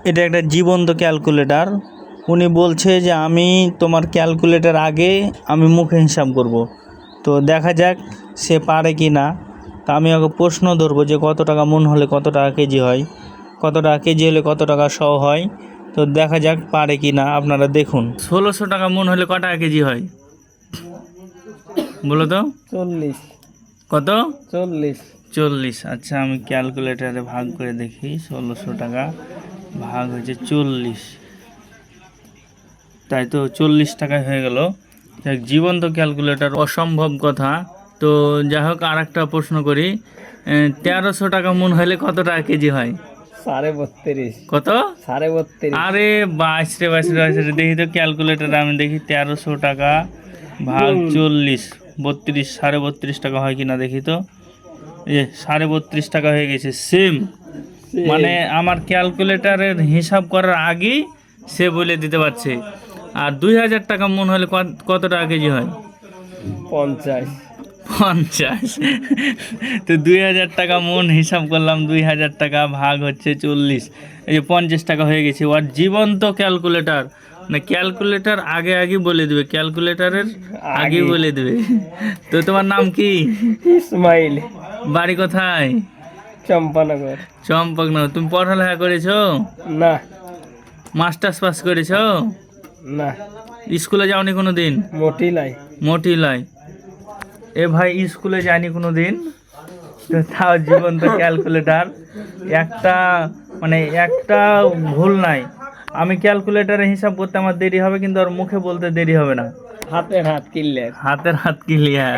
এটা একটা জীবন্ত ক্যালকুলেটর। উনি বলছে যে আমি তোমার ক্যালকুলেটর আগে আমি মুখে হিসাব করব। তো দেখা যাক সে পারে কি না। তা আমি ওকে প্রশ্ন ধরবো যে কত টাকা মন হলে কত টাকা কেজি হয়, কত টাকা কেজি হলে কত টাকা শ হয়। তো দেখা যাক পারে কি না, আপনারা দেখুন। 1600 টাকা মন হলে কত টাকা কেজি হয় বলো তো? 40। কত? 40। 40। আচ্ছা আমি ক্যালকুলেটারে ভাগ করে দেখি। 1600 টাকা ভাগ হয়েছে 40, তাই তো 40 টাকায় হয়ে গেল। দেখ, জীবন্ত ক্যালকুলেটর অসম্ভব কথা। তো যাই হোক, আর একটা প্রশ্ন করি। 1300 টাকা মন হলে কত টাকা কেজি হয়? 32.5। কত? 32.5। আরে বাইশ রে বাইশ রে বাইশ রে, দেখি তো ক্যালকুলেটারে আমি দেখি। 1300 টাকা ভাগ 40, 32, 32.5 টাকা হয় কিনা দেখি তো। 32.5 টাকা হয়ে গেছে। সেম, মানে আমার ক্যালকুলেটারের হিসাব করার আগেই সে বলে দিতে পারছে। আর 2000 টাকা মন হলে কত টাকা কেজি হয়? 50। 50। তো 2000 টাকা মন হিসাব করলাম, 2000 টাকা ভাগ হচ্ছে 40, এই যে 50 টাকা হয়ে গেছে। ওর জীবন্ত ক্যালকুলেটর, মানে ক্যালকুলেটর আগে আগে বলে দেবে, ক্যালকুলেটরের আগে বলে দেবে। তো তোমার নাম কি? ইসমাইল। বাড়ি কোথায়? চম্পানগর। চম্পকনগর। তুমি পড়ালেখা করেছো? না। মাস্টার্স পাস করেছো? না। স্কুলে যাওনি কোনো দিন? মটিলাই। মটিলাই। এ ভাই স্কুলে যায়নি কোনো দিন, তো তাও জীবন্ত ক্যালকুলেটর। একটা মানে একটা ভুল নাই। আমি ক্যালকুলেটারে হিসাব করতে আমার দেরি হবে, কিন্তু আর মুখে বলতে দেরি হবে না। হাতের হাত ক্লিয়ার। হাতের হাত ক্লিয়ার।